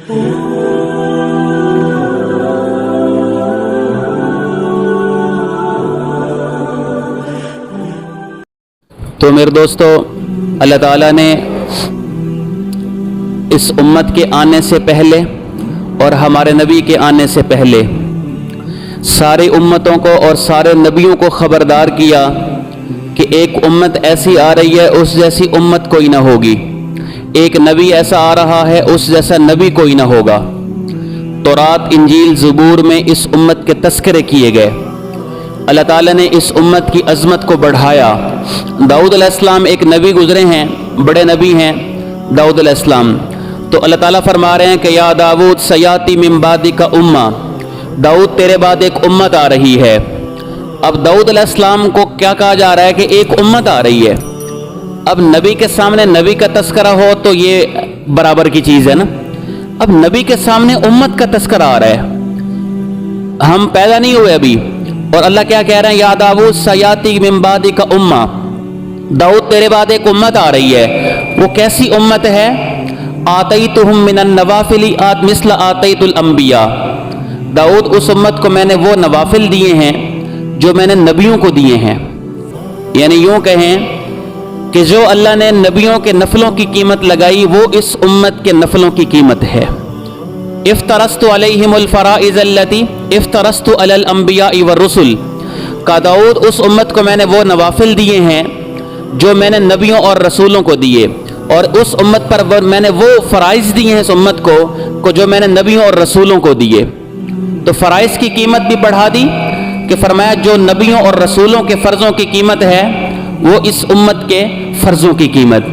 تو میرے دوستو، اللہ تعالیٰ نے اس امت کے آنے سے پہلے اور ہمارے نبی کے آنے سے پہلے ساری امتوں کو اور سارے نبیوں کو خبردار کیا کہ ایک امت ایسی آ رہی ہے اس جیسی امت کوئی نہ ہوگی، ایک نبی ایسا آ رہا ہے اس جیسا نبی کوئی نہ ہوگا۔ تورات، انجیل، زبور میں اس امت کے تذکرے کیے گئے۔ اللہ تعالیٰ نے اس امت کی عظمت کو بڑھایا۔ داؤد علیہ السلام ایک نبی گزرے ہیں، بڑے نبی ہیں داؤد علیہ السلام، تو اللہ تعالیٰ فرما رہے ہیں کہ یا داؤد سیاتی من بعدک امہ، داؤد تیرے بعد ایک امت آ رہی ہے۔ اب داؤد علیہ السلام کو کیا کہا جا رہا ہے کہ ایک امت آ رہی ہے۔ اب نبی کے سامنے نبی کا تذکرہ ہو تو یہ برابر کی چیز ہے نا، اب نبی کے سامنے امت کا تذکرہ آ رہا ہے، ہم پیدا نہیں ہوئے ابھی، اور اللہ کیا کہہ رہے ہیں، یا داؤد سیاتی من بعدک امہ، داؤد تیرے بعد ایک امت آ رہی ہے۔ وہ کیسی امت ہے؟ آتیتہم من النوافل مثل آتیت الانبیاء، داؤد اس امت کو میں نے وہ نوافل دیے ہیں جو میں نے نبیوں کو دیے ہیں، یعنی یوں کہیں کہ جو اللہ نے نبیوں کے نفلوں کی قیمت لگائی وہ اس امت کے نفلوں کی قیمت ہے۔ افترضت علیہم الفرائض التي افترضت علی الانبیاء والرسل، کا داؤد اس امت کو میں نے وہ نوافل دیے ہیں جو میں نے نبیوں اور رسولوں کو دیے، اور اس امت پر میں نے وہ فرائض دیے ہیں اس امت کو جو میں نے نبیوں اور رسولوں کو دیے۔ تو فرائض کی قیمت بھی بڑھا دی کہ فرمایا جو نبیوں اور رسولوں کے فرضوں کی قیمت ہے وہ اس امت کے فرضوں کی قیمت،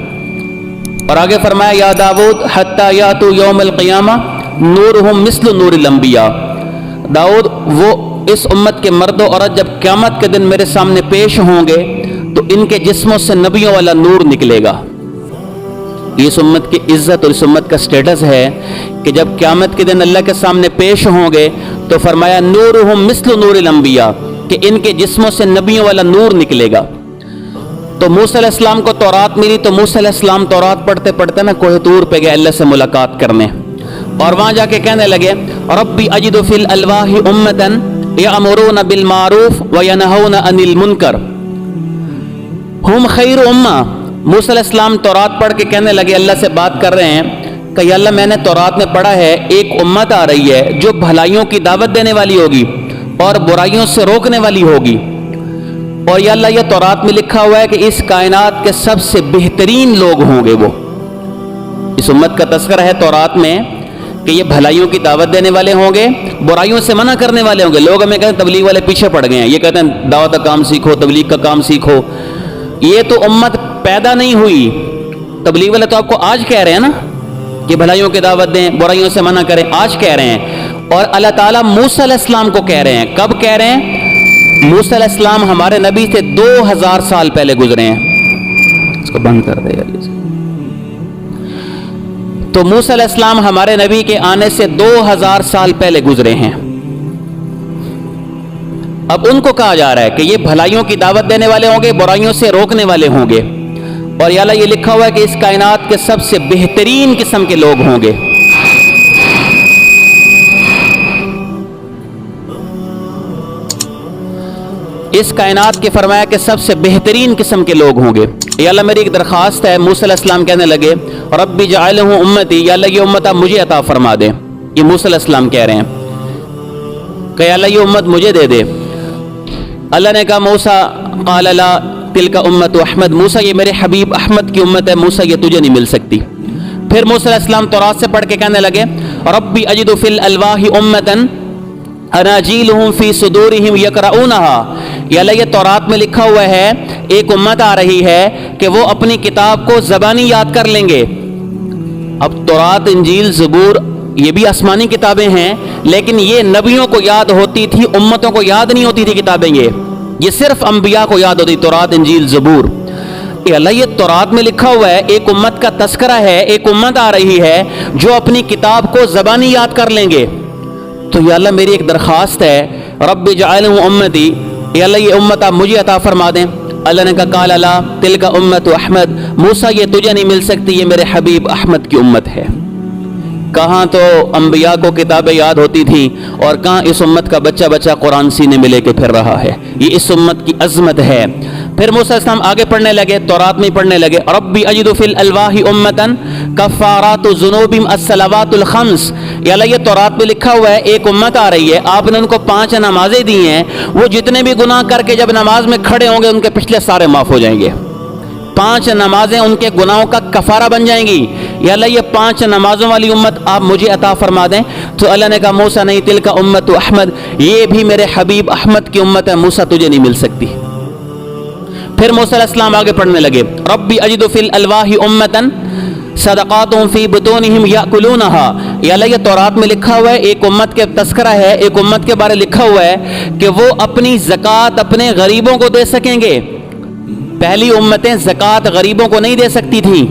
اور آگے فرمایا یا داؤد حتی یاتوا یوم القیامہ نورہم مثل نور الانبیاء، داؤد وہ اس امت کے مرد و عورت جب قیامت کے دن میرے سامنے پیش ہوں گے تو ان کے جسموں سے نبیوں والا نور نکلے گا۔ اس امت کی عزت اور اس امت کا سٹیٹس ہے کہ جب قیامت کے دن اللہ کے سامنے پیش ہوں گے تو فرمایا نورہم مثل نور الانبیاء، کہ ان کے جسموں سے نبیوں والا نور نکلے گا۔ تو موسیٰ علیہ السلام کو تورات ملی تو موسیٰ علیہ السلام تورات پڑھتے پڑھتے نا کوہ طور پہ گئے اللہ سے ملاقات کرنے، اور وہاں جا کے کہنے لگے ربی اجد فی الالواح امتا یامرون بالمعروف وینہون عن المنکر ہم خیر امہ۔ موسیٰ علیہ السلام تورات پڑھ کے کہنے لگے، اللہ سے بات کر رہے ہیں کہ یا اللہ میں نے تورات میں پڑھا ہے ایک امت آ رہی ہے جو بھلائیوں کی دعوت دینے والی ہوگی اور برائیوں سے روکنے والی ہوگی، اور یا اللہ یہ تورات میں لکھا ہوا ہے کہ اس کائنات کے سب سے بہترین لوگ ہوں گے وہ۔ اس امت کا تذکرہ ہے تورات میں کہ یہ بھلائیوں کی دعوت دینے والے ہوں گے، برائیوں سے منع کرنے والے ہوں گے۔ لوگ ہمیں کہتے ہیں تبلیغ والے پیچھے پڑ گئے ہیں، یہ کہتے ہیں دعوت کا کام سیکھو، تبلیغ کا کام سیکھو۔ یہ تو امت پیدا نہیں ہوئی، تبلیغ والے تو آپ کو آج کہہ رہے ہیں نا کہ بھلائیوں کی دعوت دیں، برائیوں سے منع کریں، آج کہہ رہے ہیں، اور اللہ تعالیٰ موسیٰ علیہ السلام کو کہہ رہے ہیں۔ کب کہہ رہے ہیں؟ موسیٰ علیہ السلام ہمارے نبی سے 2000 سال پہلے گزرے ہیں۔ اس کو بند کر دے یار۔ تو موسیٰ علیہ السلام ہمارے نبی کے آنے سے 2000 سال پہلے گزرے ہیں۔ اب ان کو کہا جا رہا ہے کہ یہ بھلائیوں کی دعوت دینے والے ہوں گے، برائیوں سے روکنے والے ہوں گے، اور یا اللہ یہ لکھا ہوا ہے کہ اس کائنات کے سب سے بہترین قسم کے لوگ ہوں گے۔ اس کائنات کے فرمایا کہ سب سے بہترین قسم کے لوگ ہوں گے۔ یا اللہ میری ایک درخواست ہے، موسیٰ علیہ السلام کہنے لگے ربی جعلہ امتی، یا اللہ یہ امت آپ مجھے عطا فرما دے۔ یہ موسیٰ علیہ السلام کہہ رہے ہیں کہ یا اللہ یہ امت مجھے دے دے۔ اللہ نے کہا موسیٰ قال لا تلک امت احمد، موسیٰ یہ میرے حبیب احمد کی امت ہے، موسیٰ یہ تجھے نہیں مل سکتی۔ پھر موسیٰ علیہ السلام تورات سے پڑھ کے کہنے لگے ربی اجد فی الالواح امتا اناجیلہم فی صدورہم یقرؤونہا، یا اللہ یہ تورات میں لکھا ہوا ہے ایک امت آ رہی ہے کہ وہ اپنی کتاب کو زبانی یاد کر لیں گے۔ اب تورات، انجیل، زبور یہ بھی آسمانی کتابیں ہیں، لیکن یہ نبیوں کو یاد ہوتی تھی، امتوں کو یاد نہیں ہوتی تھی کتابیں، یہ صرف انبیاء کو یاد ہوتی، تورات، انجیل، زبور۔ کہ اللہ یہ تورات میں لکھا ہوا ہے ایک امت کا تذکرہ ہے، ایک امت آ رہی ہے جو اپنی کتاب کو زبانی یاد کر لیں گے۔ تو یا اللہ میری ایک درخواست ہے رب اجعلہ امتی، یا اللہ یہ امت آپ مجھے عطا فرما دیں۔ اللہ نے کہا قال لا تلک امت احمد، موسیٰ یہ تجھے نہیں مل سکتی، یہ میرے حبیب احمد کی امت ہے۔ کہاں تو انبیاء کو کتابیں یاد ہوتی تھیں اور کہاں اس امت کا بچہ بچہ قرآن سینے میں لے کے پھر رہا ہے. یہ اس امت کی عظمت ہے. پھر موسیٰ علیہ السلام آگے پڑھنے لگے, تورات میں پڑھنے لگے, ربی اجد فی الالواح امتن کفارات ذنوبہم الصلوات الخمس. یا اللہ یہ تورات میں لکھا ہوا ہے ایک امت آ رہی ہے, آپ نے ان کو 5 نمازیں دی ہیں, وہ جتنے بھی گناہ کر کے جب نماز میں کھڑے ہوں گے ان کے پچھلے سارے معاف ہو جائیں گے. 5 نمازیں ان کے گناہوں کا کفارہ بن جائیں گی. یا اللہ یہ 5 نمازوں والی امت آپ مجھے عطا فرما دیں. تو اللہ نے کہا موسیٰ نہیں, تل کا امت احمد, یہ بھی میرے حبیب احمد کی امت ہے, موسیٰ تجھے نہیں مل سکتی. پھر موسیٰ علیہ السلام آگے پڑھنے لگے, ربی اجد فی الالواح امتن صدقاتهم فی بطونہم یاکلونہا. یا اللہ یہ تورات میں لکھا ہوا ہے, ایک امت کے تذکرہ ہے, ایک امت کے بارے لکھا ہوا ہے کہ وہ اپنی زکوٰۃ اپنے غریبوں کو دے سکیں گے. پہلی امتیں زکوٰۃ غریبوں کو نہیں دے سکتی تھیں.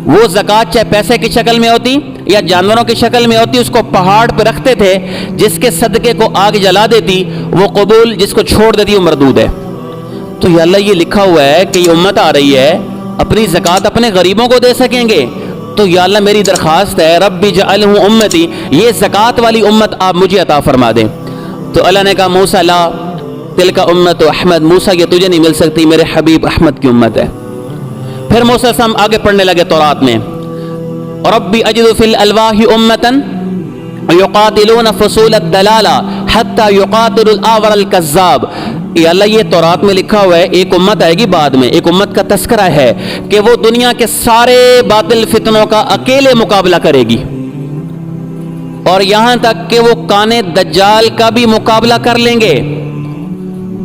وہ زکوٰۃ چاہے پیسے کی شکل میں ہوتی یا جانوروں کی شکل میں ہوتی, اس کو پہاڑ پہ رکھتے تھے, جس کے صدقے کو آگ جلا دیتی وہ قبول, جس کو چھوڑ دیتی وہ مردود ہے. تو یا اللہ یہ لکھا ہوا ہے کہ یہ امت آ رہی ہے اپنی زکوٰۃ اپنے غریبوں کو دے سکیں گے. تو یا اللہ میری درخواست ہے رب اجعلہ امتی, یہ زکوٰۃ والی امت آپ مجھے عطا فرما دیں. تو اللہ نے کہا موسیٰ لا تلک امت احمد, موسیٰ یہ تجھے نہیں مل سکتی, میرے حبیب احمد کی امت ہے. پھر موسیٰ صلی اللہ علیہ وسلم آگے پڑھنے لگے تورات میں, ربی اجد فی الالواح امتن یقاتلون فصول الدلالہ حتی یقاتل الاور الکذاب. یا اللہ یہ تورات میں لکھا ہوا ہے ایک امت آئے گی بعد میں, ایک امت کا تذکرہ ہے کہ وہ دنیا کے سارے باطل فتنوں کا اکیلے مقابلہ کرے گی, اور یہاں تک کہ وہ کانے دجال کا بھی مقابلہ کر لیں گے.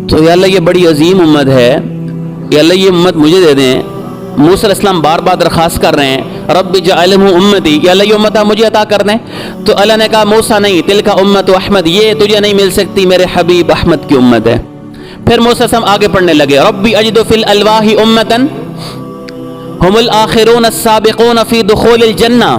تو یا اللہ یہ بڑی عظیم امت ہے, یا اللہ یہ امت مجھے دے دیں. موسیٰ علیہ السلام بار بار درخواست کر رہے ہیں رب اجعلہ امتی, یا اللہ یہ امت مجھے عطا کر دیں. تو اللہ نے کہا موسیٰ نہیں, تلک امت احمد, یہ تجھے نہیں مل سکتی, میرے حبیب احمد کی امت ہے. پھر موسیٰ علیہ السلام آگے پڑھنے لگے, ربی اجد فی الالواح امتن ہم الآخرون السابقون فی دخول الجنہ.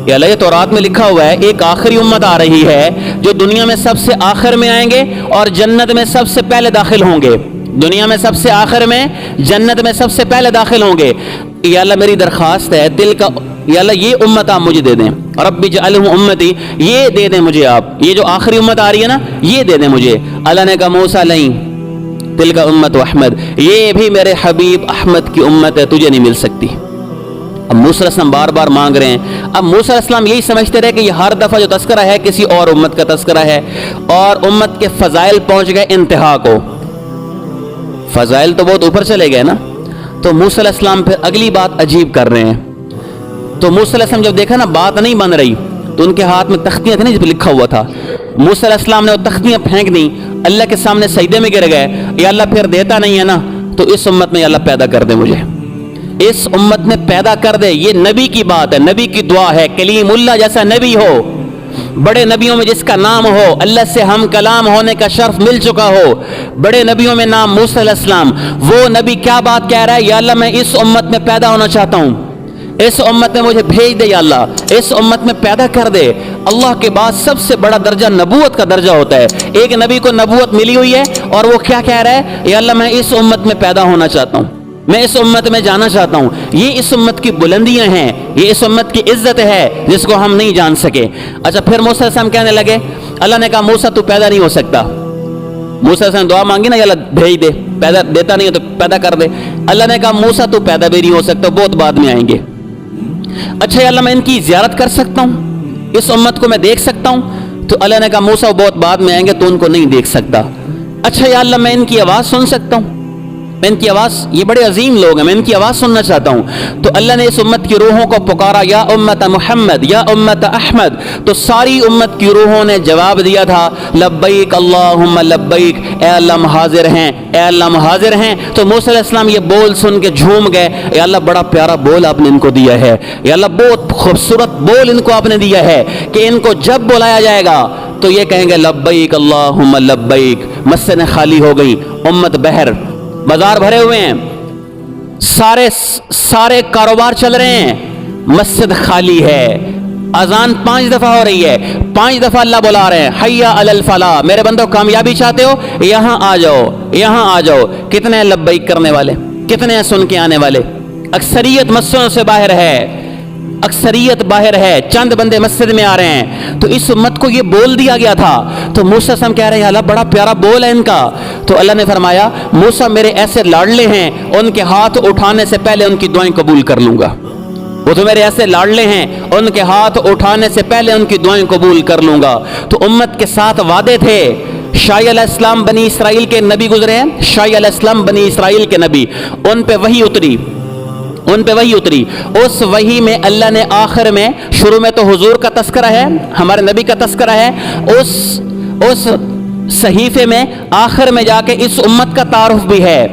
یا اللہ یہ تورات میں لکھا ہوا ہے ایک آخری امت آ رہی ہے جو دنیا میں سب سے آخر میں آئیں گے اور جنت میں سب سے پہلے داخل ہوں گے. دنیا میں سب سے آخر میں, جنت میں سب سے پہلے داخل ہوں گے. یا اللہ میری درخواست ہے دل کا, یا اللہ یہ امت آپ مجھے دے دیں, رب اجعلہ امتی, یہ دے دیں مجھے آپ, یہ جو آخری امت آ رہی ہے نا یہ دے دیں مجھے. اللہ نے کہا موسیٰ نہیں, دل کا امت احمد, یہ بھی میرے حبیب احمد کی امت ہے, تجھے نہیں مل سکتی. اب موسیٰ علیہ السلام بار بار مانگ رہے ہیں. اب موسیٰ علیہ السلام یہی سمجھتے رہے کہ یہ ہر دفعہ جو تذکرہ ہے کسی اور امت کا تذکرہ ہے, اور امت کے فضائل پہنچ گئے انتہا کو. فضائل تو بہت اوپر چلے گئے نا. تو موسیٰ علیہ السلام پھر اگلی بات عجیب کر رہے ہیں. تو موسیٰ علیہ السلام جب دیکھا نا بات نہیں بن رہی, تو ان کے ہاتھ میں تختیاں تھیں جس پہ لکھا ہوا تھا. موسیٰ علیہ السلام نے وہ تختیاں پھینک دیں, اللہ کے سامنے سجدے میں گر گئے. یا اللہ پھر دیتا نہیں ہے نا, تو اس امت میں یا اللہ پیدا کر دے, مجھے اس امت میں پیدا کر دے. یہ نبی کی بات ہے, نبی کی دعا ہے, کلیم اللہ جیسا نبی ہو, بڑے نبیوں میں جس کا نام ہو, اللہ سے ہم کلام ہونے کا شرف مل چکا ہو, بڑے نبیوں میں نام موسیٰ علیہ السلام. وہ نبی کیا بات کہہ رہا ہے, یا اللہ میں اس امت میں پیدا ہونا چاہتا ہوں, اس امت میں مجھے بھیج دے, یا اللہ اس امت میں پیدا کر دے. اللہ کے بعد سب سے بڑا درجہ نبوت کا درجہ ہوتا ہے. ایک نبی کو نبوت ملی ہوئی ہے اور وہ کیا کہہ رہا ہے, یا اللہ میں اس امت میں پیدا ہونا چاہتا ہوں, میں اس امت میں جانا چاہتا ہوں. یہ اس امت کی بلندیاں ہیں, یہ اس امت کی عزت ہے جس کو ہم نہیں جان سکے. اچھا پھر موسیٰ علیہ السلام کہنے لگے, اللہ نے کہا موسیٰ تو پیدا نہیں ہو سکتا. موسیٰ علیہ السلام دعا مانگی نا, یا اللہ بھیج دے, پیدا دیتا نہیں ہے تو پیدا کر دے. اللہ نے کہا موسیٰ تو پیدا بھی نہیں ہو سکتا, بہت بعد میں آئیں گے. اچھا یا اللہ میں ان کی زیارت کر سکتا ہوں, اس امت کو میں دیکھ سکتا ہوں. تو اللہ نے کہا موسیٰ بہت بعد میں آئیں گے تو ان کو نہیں دیکھ سکتا. اچھا یا اللہ میں ان کی آواز سن سکتا ہوں, میں ان کی آواز, یہ بڑے عظیم لوگ ہیں, میں ان کی آواز سننا چاہتا ہوں. تو اللہ نے اس امت کی روحوں کو پکارا, یا امت محمد یا امت احمد. تو ساری امت کی روحوں نے جواب دیا تھا, لبیک اللہم لبیک, اے اللہ ہم حاضر ہیں, اے اللہ ہم حاضر ہیں. تو موسیٰ علیہ السلام یہ بول سن کے جھوم گئے, اے اللہ بڑا پیارا بول آپ نے ان کو دیا ہے, یا اللہ بہت خوبصورت بول ان کو آپ نے دیا ہے کہ ان کو جب بلایا جائے گا تو یہ کہیں گے لبیک اللہم لبیک. مسجدیں خالی ہو گئی, امت بہر, بازار بھرے ہوئے ہیں, سارے کاروبار چل رہے ہیں, مسجد خالی ہے. اذان 5 دفعہ ہو رہی ہے, 5 دفعہ اللہ بلا رہے ہیں, حیا علی الفلاح, میرے بندو کامیابی چاہتے ہو یہاں آ جاؤ, یہاں آ جاؤ. کتنے ہیں لبیک کرنے والے, کتنے ہیں سن کے آنے والے؟ اکثریت مسجدوں سے باہر ہے. اکثریت باہر ہے, چند بندے مسجد میں آ رہے ہیں, تو اس امت کو یہ بول دیا گیا تھا. تو موسیٰ ہم کہہ رہے ہیں اللہ بڑا پیارا بول ہے ان کا. تو اللہ نے فرمایا موسیٰ میرے ایسے لاڈلے ہیں, ان کے ہاتھ اٹھانے سے پہلے ان کی دعائیں قبول کر لوں گا. وہ تو میرے ایسے لاڈلے ہیں, ان کے ہاتھ اٹھانے سے پہلے ان کی دعائیں قبول کر لوں گا. تو امت کے ساتھ وعدے تھے. شعیب علیہ السلام بنی اسرائیل کے نبی گزرے ہیں, شعیب علیہ السلام بنی اسرائیل کے نبی, ان پہ وحی اتری, اس وحی میں اللہ نے آخر میں, شروع میں تو حضور کا تذکرہ ہے, ہمارے نبی کا تذکرہ ہے, اس صحیفے میں آخر میں جا کے اس امت کا تعارف بھی ہے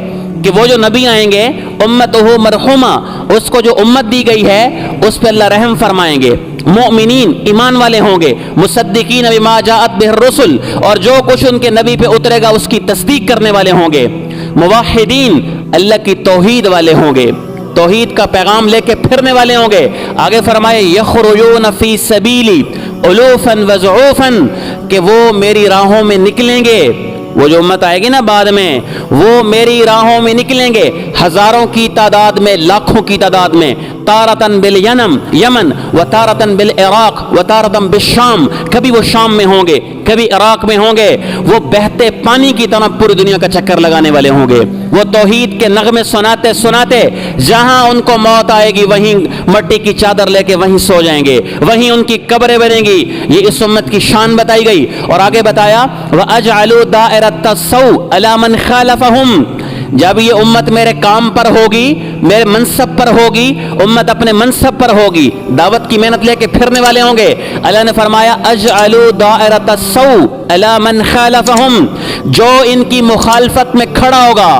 کہ وہ جو نبی آئیں گے امتہ مرحومہ, اس کو جو امت دی گئی ہے اس پہ اللہ رحم فرمائیں گے. مؤمنین ایمان والے ہوں گے, مصدقین بما جاءت بہ الرسل, اور جو کچھ ان کے نبی پہ اترے گا اس کی تصدیق کرنے والے ہوں گے. موحدین اللہ کی توحید والے ہوں گے, توحید کا پیغام لے کے پھرنے والے ہوں گے. آگے فرمائے یخرجون فی سبیلی الوفا وضعوفا, کہ وہ میری راہوں میں نکلیں گے. وہ جو امت آئے گی نا بعد میں, وہ میری راہوں میں نکلیں گے ہزاروں کی تعداد میں, لاکھوں کی تعداد میں. تارتن یمن و تارتن بالعراق و تارتن بالشام, کبھی وہ شام میں ہوں گے, کبھی عراق میں ہوں گے. وہ بہتے پانی کی طرح پوری دنیا کا چکر لگانے والے ہوں گے. وہ توحید کے نغمے سناتے سناتے جہاں ان کو موت آئے گی وہیں مٹی کی چادر لے کے وہیں سو جائیں گے, وہیں ان کی قبریں بنیں گی. یہ اس امت کی شان بتائی گئی. اور آگے بتایا وَأَجْعَلُوا دَائِرَةَ السَّوْءِ عَلَىٰ مَنْ خَالَفَهُمْ, جب یہ امت میرے کام پر ہوگی, میرے منصب پر ہوگی, امت اپنے منصب پر ہوگی, دعوت کی محنت لے کے پھرنے والے ہوں گے. اللہ نے فرمایا اجعلوا دائرۃ السوء علی من خالفہم, جو ان کی مخالفت میں کھڑا ہوگا,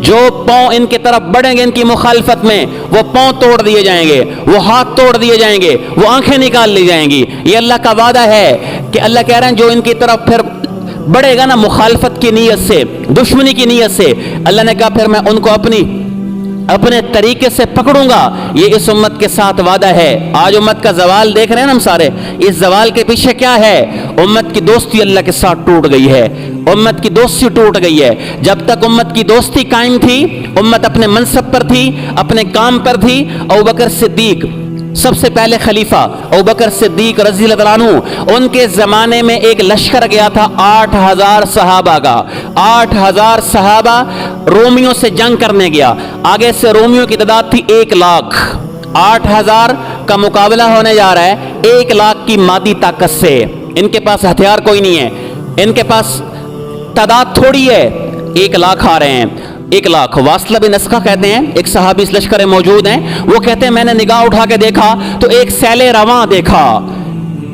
جو پاؤں ان کی طرف بڑھیں گے ان کی مخالفت میں, وہ پاؤں توڑ دیے جائیں گے, وہ ہاتھ توڑ دیے جائیں گے, وہ آنکھیں نکال لی جائیں گی. یہ اللہ کا وعدہ ہے کہ اللہ کہہ رہے ہیں جو ان کی طرف پھر بڑھے گا نا مخالفت کی نیت سے, دشمنی کی نیت سے, اللہ نے کہا پھر میں ان کو اپنے طریقے سے پکڑوں گا. یہ اس امت کے ساتھ وعدہ ہے. آج امت کا زوال دیکھ رہے ہیں نا ہم سارے, اس زوال کے پیچھے کیا ہے؟ امت کی دوستی اللہ کے ساتھ ٹوٹ گئی ہے, امت کی دوستی ٹوٹ گئی ہے. جب تک امت کی دوستی قائم تھی, امت اپنے منصب پر تھی, اپنے کام پر تھی. ابوبکر صدیق سب سے پہلے خلیفہ ابوبکر صدیق رضی اللہ عنہ, ان کے زمانے میں ایک لشکر گیا تھا 8000 صحابہ کا. 8000 صحابہ رومیوں سے جنگ کرنے گیا. آگے سے رومیوں کی تعداد تھی 1 لاکھ. 8000 کا مقابلہ ہونے جا رہا ہے 1 لاکھ کی مادی طاقت سے. ان کے پاس ہتھیار کوئی نہیں ہے, ان کے پاس تعداد تھوڑی ہے, 1 لاکھ آ رہے ہیں. 1 لاکھ. واصلہ بن اسقا کہتے ہیں, ایک صحابی اس لشکر میں موجود ہیں, وہ کہتے ہیں میں نے نگاہ اٹھا کے دیکھا تو ایک سیل رواں دیکھا,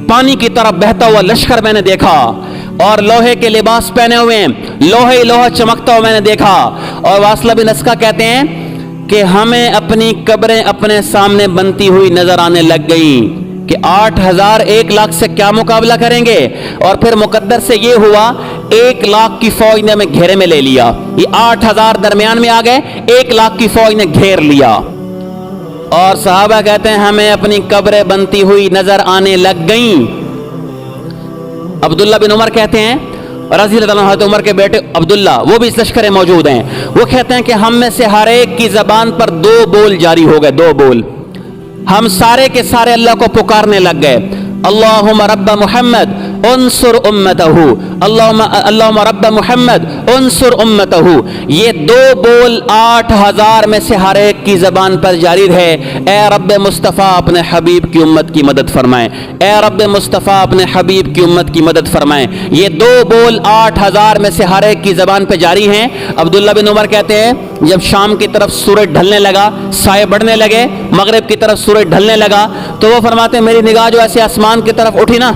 پانی کی طرف بہتا ہوا لشکر میں نے دیکھا, اور لوہے کے لباس پہنے ہوئے ہیں, لوہے لوہا چمکتا ہوا میں نے دیکھا. اور واصلہ بن اسقا کہتے ہیں کہ ہمیں اپنی قبریں اپنے سامنے بنتی ہوئی نظر آنے لگ گئیں کہ 8000 1 لاکھ سے کیا مقابلہ کریں گے. اور پھر مقدر سے یہ ہوا 1 لاکھ کی فوج نے ہمیں گھیرے میں لے لیا. یہ 8000 درمیان میں آ گئے, 1 لاکھ کی فوج نے گھیر لیا. اور صحابہ کہتے ہیں ہمیں اپنی قبریں بنتی ہوئی نظر آنے لگ گئیں. عبداللہ بن عمر کہتے ہیں رضی اللہ عنہ, حضرت عمر کے بیٹے عبداللہ, وہ بھی اس لشکر میں موجود ہیں. وہ کہتے ہیں کہ ہم میں سے ہر ایک کی زبان پر 2 بول جاری ہو گئے, 2 بول. ہم سارے کے سارے اللہ کو پکارنے لگ گئے, اللہم رب محمد انصر امتہ, اللہم رب محمد انصر امتہ. یہ 2 بول 8000 میں سے ہر ایک کی زبان پر جاری رہے, اے رب مصطفیٰ اپنے حبیب کی امت کی مدد فرمائیں, اے رب مصطفیٰ اپنے حبیب کی امت کی مدد فرمائیں. یہ 2 بول 8000 میں سے ہر ایک کی زبان پہ جاری ہیں. عبداللہ بن عمر کہتے ہیں جب شام کی طرف سورج ڈھلنے لگا, سائے بڑھنے لگے, مغرب کی طرف سورج ڈھلنے لگا, تو وہ فرماتے ہیں میری نگاہ جو ایسے آسمان کی طرف اٹھی نا,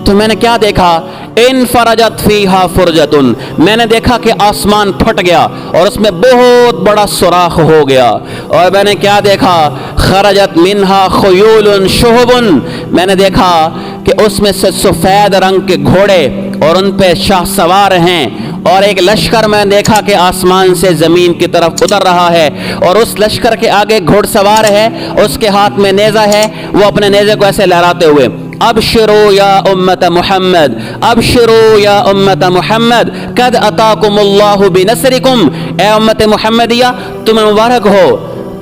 تو میں نے کیا دیکھا, انفرجت فیہا فرجتن, میں نے دیکھا کہ آسمان پھٹ گیا اور اس میں بہت بڑا سوراخ ہو گیا. اور میں نے کیا دیکھا, خرجت منہا خیول شہب, میں نے دیکھا کہ اس میں سے سفید رنگ کے گھوڑے اور ان پہ شاہ سوار ہیں. اور ایک لشکر میں نے دیکھا کہ آسمان سے زمین کی طرف اتر رہا ہے, اور اس لشکر کے آگے گھوڑ سوار ہے, اس کے ہاتھ میں نیزہ ہے, وہ اپنے نیزے کو ایسے لہراتے ہوئے ابشروا یا امت محمد, ابشروا یا امت محمد, قد اتاکم اللہ بنصرکم, اے امت محمدیہ تمہیں مبارک ہو,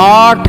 8